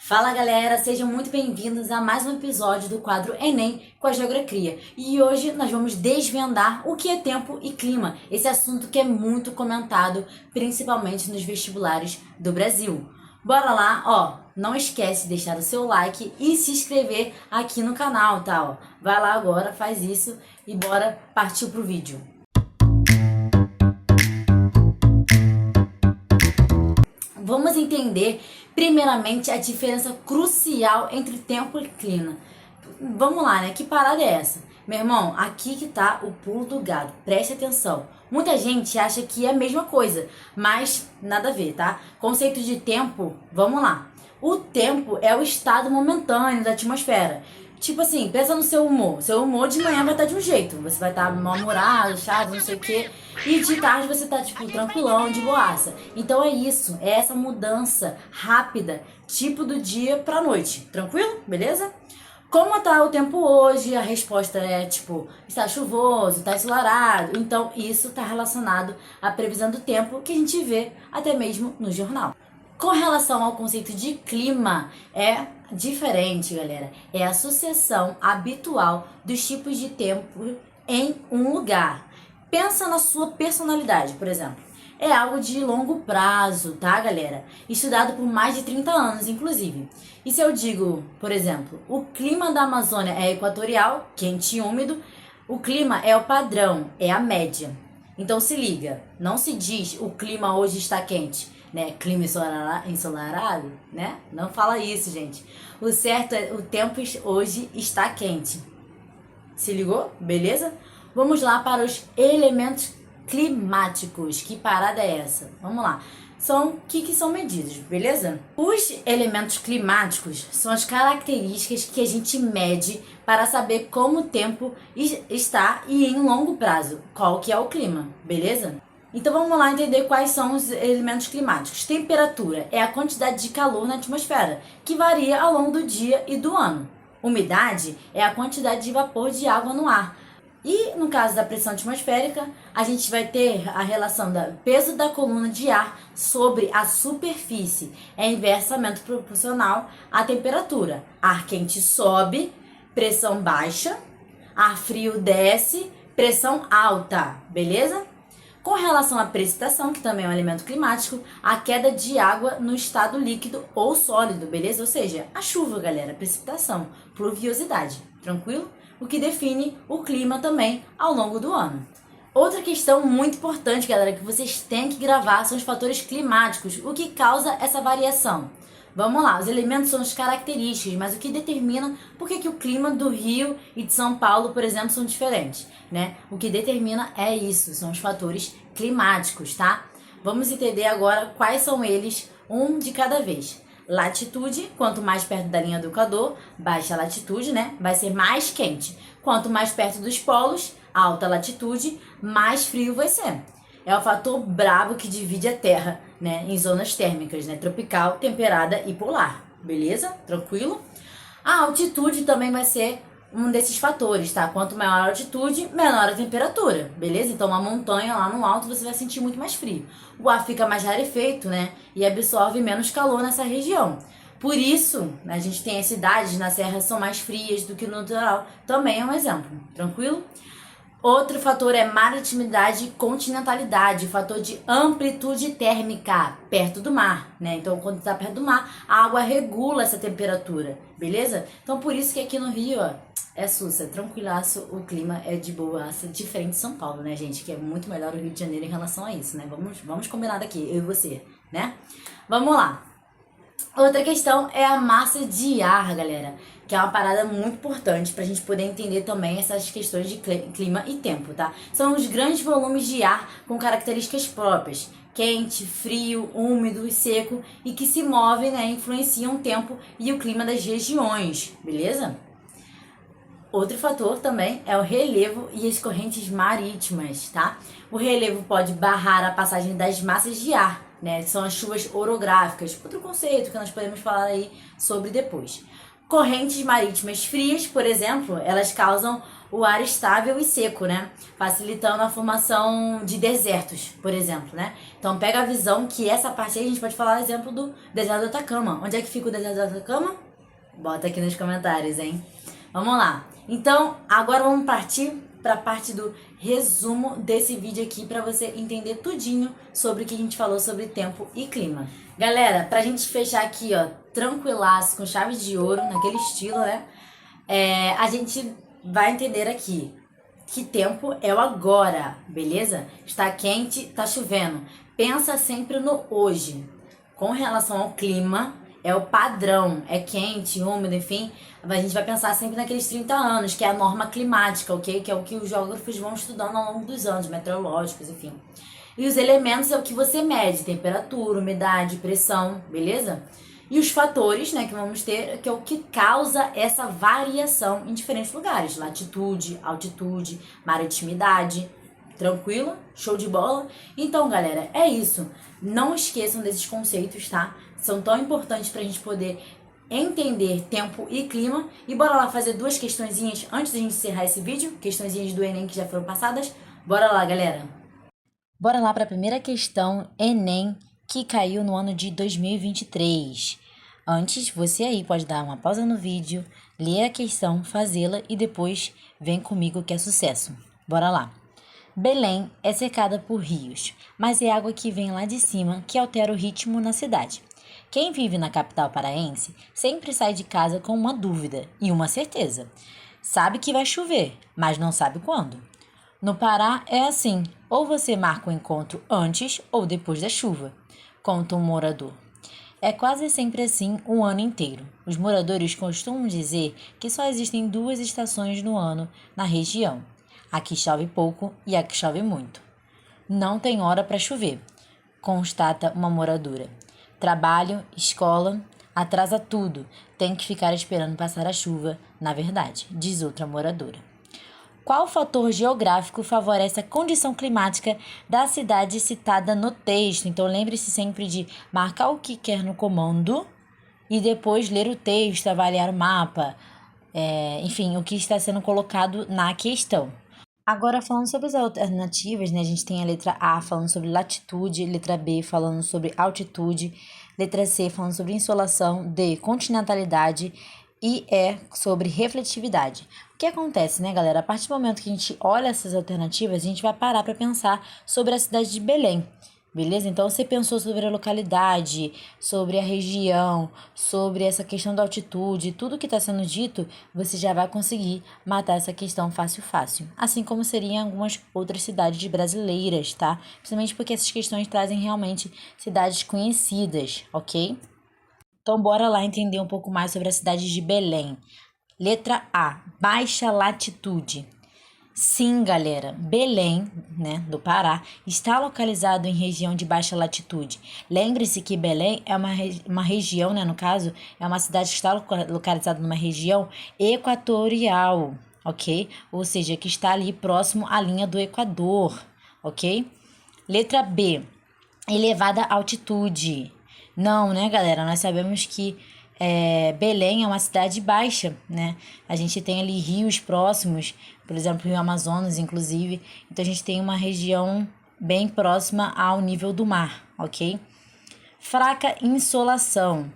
Fala galera, sejam muito bem-vindos a mais um episódio do quadro Enem com a Geografia. E hoje nós vamos desvendar o que é tempo e clima, esse assunto que é muito comentado, principalmente nos vestibulares do Brasil. Bora lá, ó, não esquece de deixar o seu like e se inscrever aqui no canal, tá? Ó, vai lá agora, faz isso e bora partir pro vídeo. Vamos entender primeiramente a diferença crucial entre tempo e clima. Vamos lá, né? Que parada é essa? Meu irmão, aqui que tá o pulo do gato. Preste atenção. Muita gente acha que é a mesma coisa, mas nada a ver, tá? Conceito de tempo, vamos lá. O tempo é o estado momentâneo da atmosfera. Tipo assim, pensa no seu humor. Seu humor de manhã vai estar de um jeito. Você vai estar mal-humorado, chato, não sei o quê. E de tarde você tá, tipo, tranquilão, de boaça. Então é isso. É essa mudança rápida, tipo do dia pra noite. Tranquilo? Beleza? Como tá o tempo hoje? A resposta é, tipo, está chuvoso, está ensolarado. Então isso está relacionado à previsão do tempo que a gente vê até mesmo no jornal. Com relação ao conceito de clima, é diferente, galera. É a associação habitual dos tipos de tempo em um lugar. Pensa na sua personalidade, por exemplo. É algo de longo prazo, tá, galera? Estudado por mais de 30 anos, inclusive. E se eu digo, por exemplo, o clima da Amazônia é equatorial, quente e úmido, o clima é o padrão, é a média. Então se liga, não se diz o clima hoje está quente, né? Clima ensolarado, né? Não fala isso, gente. O certo é o tempo hoje está quente. Se ligou? Beleza? Vamos lá para os elementos climáticos. Que parada é essa? Vamos lá. São que são medidos, beleza? Os elementos climáticos são as características que a gente mede para saber como o tempo está e em longo prazo, qual que é o clima, beleza? Então vamos lá entender quais são os elementos climáticos. Temperatura é a quantidade de calor na atmosfera, que varia ao longo do dia e do ano. Umidade é a quantidade de vapor de água no ar. E no caso da pressão atmosférica, a gente vai ter a relação do peso da coluna de ar sobre a superfície. É inversamente proporcional à temperatura. Ar quente sobe, pressão baixa. Ar frio desce, pressão alta. Beleza? Com relação à precipitação, que também é um elemento climático, a queda de água no estado líquido ou sólido, beleza? Ou seja, a chuva, galera, precipitação, pluviosidade, tranquilo? O que define o clima também ao longo do ano. Outra questão muito importante, galera, que vocês têm que gravar são os fatores climáticos, o que causa essa variação. Vamos lá, os elementos são as características, mas o que determina por que o clima do Rio e de São Paulo, por exemplo, são diferentes, né? O que determina é isso, são os fatores climáticos, tá? Vamos entender agora quais são eles, um de cada vez. Latitude, quanto mais perto da linha do Equador, baixa latitude, né? Vai ser mais quente. Quanto mais perto dos polos, alta latitude, mais frio vai ser. É o fator brabo que divide a Terra, né, em zonas térmicas, né, tropical, temperada e polar. Beleza? Tranquilo? A altitude também vai ser um desses fatores, tá? Quanto maior a altitude, menor a temperatura, beleza? Então, uma montanha lá no alto, você vai sentir muito mais frio. O ar fica mais rarefeito, né, e absorve menos calor nessa região. Por isso, a gente tem as cidades na serra são mais frias do que no litoral. Também é um exemplo, tranquilo? Outro fator é maritimidade e continentalidade, fator de amplitude térmica, perto do mar, né? Então, quando está perto do mar, a água regula essa temperatura, beleza? Então, por isso que aqui no Rio, ó, é sussa, tranquilaço, o clima é de boaça, diferente de São Paulo, né, gente? Que é muito melhor o Rio de Janeiro em relação a isso, né? Vamos combinar daqui, eu e você, né? Vamos lá. Outra questão é a massa de ar, galera, que é uma parada muito importante pra gente poder entender também essas questões de clima e tempo, tá? São os grandes volumes de ar com características próprias, quente, frio, úmido e seco, e que se movem, né, influenciam o tempo e o clima das regiões, beleza? Outro fator também é o relevo e as correntes marítimas, tá? O relevo pode barrar a passagem das massas de ar, né? Que são as chuvas orográficas. Outro conceito que nós podemos falar aí sobre depois. Correntes marítimas frias, por exemplo, elas causam o ar estável e seco, né? Facilitando a formação de desertos, por exemplo, né? Então pega a visão que essa parte aí a gente pode falar, exemplo, do deserto do Atacama. Onde é que fica o deserto do Atacama? Bota aqui nos comentários, hein? Vamos lá. Então, agora vamos partir para a parte do resumo desse vídeo aqui para você entender tudinho sobre o que a gente falou sobre tempo e clima. Galera, pra gente fechar aqui, ó, tranquilaço, com chaves de ouro, naquele estilo, né? A gente vai entender aqui que tempo é o agora, beleza? Está quente, tá chovendo. Pensa sempre no hoje. Com relação ao clima, é o padrão, é quente, úmido, enfim. A gente vai pensar sempre naqueles 30 anos, que é a norma climática, ok? Que é o que os geógrafos vão estudando ao longo dos anos, meteorológicos, enfim. E os elementos é o que você mede, temperatura, umidade, pressão, beleza? E os fatores, né, que vamos ter, que é o que causa essa variação em diferentes lugares. Latitude, altitude, maritimidade. Tranquilo? Show de bola? Então, galera, é isso. Não esqueçam desses conceitos, tá? São tão importantes pra gente poder entender tempo e clima. E bora lá fazer duas questõezinhas antes de a gente encerrar esse vídeo. Questõezinhas do Enem que já foram passadas. Bora lá, galera. Bora lá para a primeira questão Enem que caiu no ano de 2023. Antes, você aí pode dar uma pausa no vídeo, ler a questão, fazê-la e depois vem comigo que é sucesso. Bora lá. Belém é cercada por rios, mas é água que vem lá de cima que altera o ritmo na cidade. Quem vive na capital paraense sempre sai de casa com uma dúvida e uma certeza. Sabe que vai chover, mas não sabe quando. No Pará é assim, ou você marca o encontro antes ou depois da chuva, conta um morador. É quase sempre assim o ano inteiro. Os moradores costumam dizer que só existem duas estações no ano na região. A que chove pouco e a que chove muito. Não tem hora para chover, constata uma moradora. Trabalho, escola, atrasa tudo. Tem que ficar esperando passar a chuva, na verdade, diz outra moradora. Qual fator geográfico favorece a condição climática da cidade citada no texto? Então, lembre-se sempre de marcar o que quer no comando e depois ler o texto, avaliar o mapa, enfim, o que está sendo colocado na questão. Agora, falando sobre as alternativas, né? A gente tem a letra A falando sobre latitude, letra B falando sobre altitude, letra C falando sobre insolação, D, continentalidade e E sobre refletividade. O que acontece, né, galera? A partir do momento que a gente olha essas alternativas, a gente vai parar para pensar sobre a cidade de Belém, beleza? Então, você pensou sobre a localidade, sobre a região, sobre essa questão da altitude, tudo que está sendo dito, você já vai conseguir matar essa questão fácil, fácil. Assim como seriam algumas outras cidades brasileiras, tá? Principalmente porque essas questões trazem realmente cidades conhecidas, ok? Então, bora lá entender um pouco mais sobre a cidade de Belém. Letra A, baixa latitude. Sim, galera, Belém, né, do Pará, está localizado em região de baixa latitude. Lembre-se que Belém é uma região, né, no caso, é uma cidade que está localizada numa região equatorial, ok? Ou seja, que está ali próximo à linha do Equador, ok? Letra B, elevada altitude. Não, né, galera? Nós sabemos que Belém é uma cidade baixa, né? A gente tem ali rios próximos, por exemplo, o Rio Amazonas, inclusive. Então, a gente tem uma região bem próxima ao nível do mar, ok? Fraca insolação.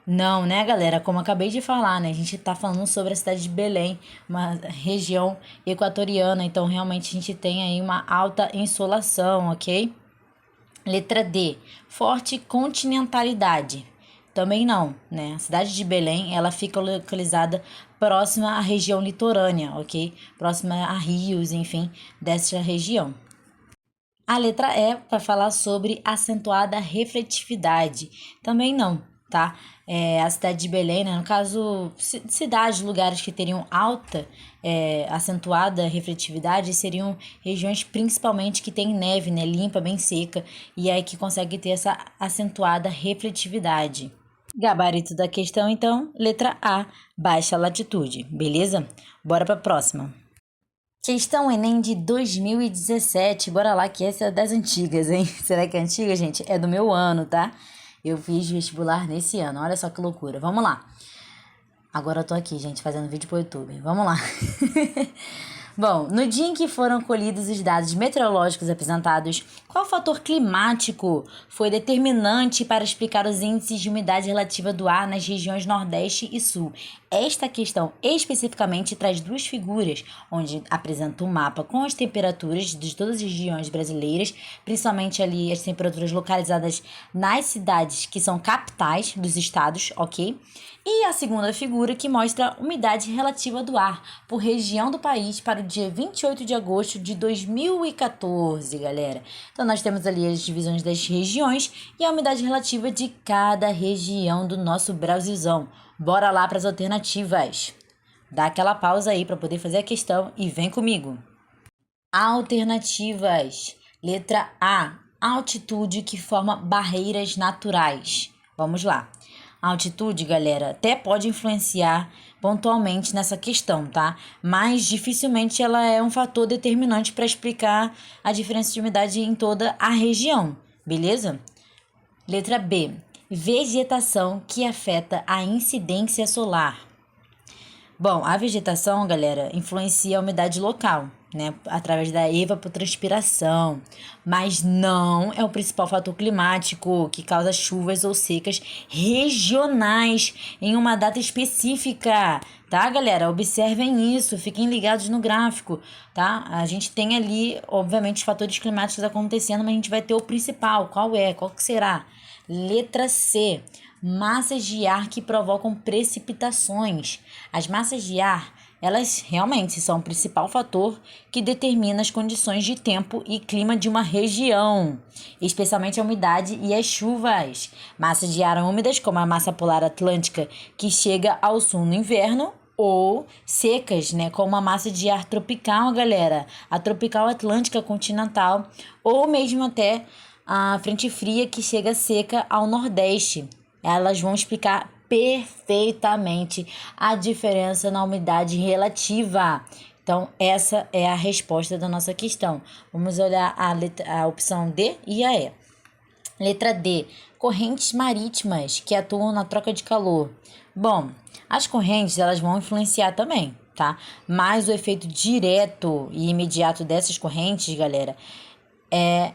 Não, né, galera? Como eu acabei de falar, né? A gente tá falando sobre a cidade de Belém, uma região equatoriana. Então, realmente, a gente tem aí uma alta insolação, ok? Letra D, forte continentalidade. Também não, né? A cidade de Belém, ela fica localizada próxima à região litorânea, ok? Próxima a rios, enfim, dessa região. A letra E para falar sobre acentuada refletividade. Também não, tá? A cidade de Belém, né? No caso, cidades, lugares que teriam alta, acentuada refletividade seriam regiões principalmente que tem neve, né? Limpa, bem seca, e aí que consegue ter essa acentuada refletividade. Gabarito da questão, então, letra A, baixa latitude, beleza? Bora para a próxima. Questão Enem de 2017, bora lá que essa é das antigas, hein? Será que é antiga, gente? É do meu ano, tá? Eu fiz vestibular nesse ano, olha só que loucura. Vamos lá. Agora eu tô aqui, gente, fazendo vídeo pro YouTube. Vamos lá. Bom, no dia em que foram colhidos os dados meteorológicos apresentados, qual fator climático foi determinante para explicar os índices de umidade relativa do ar nas regiões Nordeste e Sul? Esta questão especificamente traz duas figuras, onde apresenta um mapa com as temperaturas de todas as regiões brasileiras, principalmente ali as temperaturas localizadas nas cidades que são capitais dos estados, ok? E a segunda figura que mostra a umidade relativa do ar por região do país para o dia 28 de agosto de 2014, galera. Então, nós temos ali as divisões das regiões e a umidade relativa de cada região do nosso Brasilzão. Bora lá para as alternativas. Dá aquela pausa aí para poder fazer a questão e vem comigo. Alternativas. Letra A. Altitude que forma barreiras naturais. Vamos lá. A altitude, galera, até pode influenciar pontualmente nessa questão, tá? Mas dificilmente ela é um fator determinante para explicar a diferença de umidade em toda a região, beleza? Letra B. Vegetação que afeta a incidência solar. Bom, a vegetação, galera, influencia a umidade local, né? Através da evapotranspiração, mas não é o principal fator climático que causa chuvas ou secas regionais em uma data específica, tá, galera? Observem isso, fiquem ligados no gráfico, tá? A gente tem ali, obviamente, os fatores climáticos acontecendo, mas a gente vai ter o principal. Qual é? Qual que será? Letra C. Massas de ar que provocam precipitações. As massas de ar, elas realmente são o principal fator que determina as condições de tempo e clima de uma região, especialmente a umidade e as chuvas. Massas de ar úmidas, como a massa polar atlântica, que chega ao sul no inverno, ou secas, né, como a massa de ar tropical, galera, a tropical atlântica continental, ou mesmo até a frente fria que chega seca ao nordeste. Elas vão explicar perfeitamente a diferença na umidade relativa. Então, essa é a resposta da nossa questão. Vamos olhar a opção D e a E. Letra D. Correntes marítimas que atuam na troca de calor. Bom, as correntes elas vão influenciar também, tá? Mas o efeito direto e imediato dessas correntes, galera, é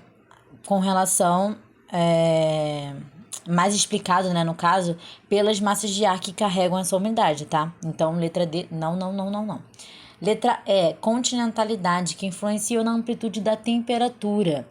com relação... mais explicado, né, no caso, pelas massas de ar que carregam essa umidade, tá? Então, letra D, não. Letra E, continentalidade, que influencia na amplitude da temperatura.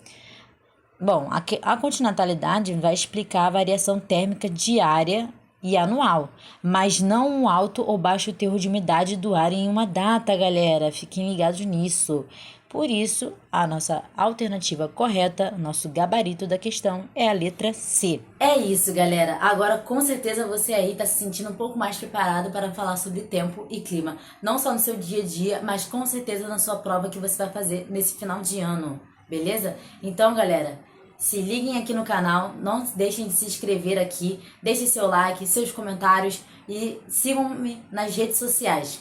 Bom, a continentalidade vai explicar a variação térmica diária e anual, mas não um alto ou baixo teor de umidade do ar em uma data, galera. Fiquem ligados nisso. Por isso, a nossa alternativa correta, nosso gabarito da questão é a letra C. É isso, galera. Agora, com certeza, você aí está se sentindo um pouco mais preparado para falar sobre tempo e clima. Não só no seu dia a dia, mas com certeza na sua prova que você vai fazer nesse final de ano. Beleza? Então, galera, se liguem aqui no canal, não deixem de se inscrever aqui, deixem seu like, seus comentários e sigam-me nas redes sociais.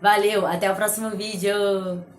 Valeu, até o próximo vídeo!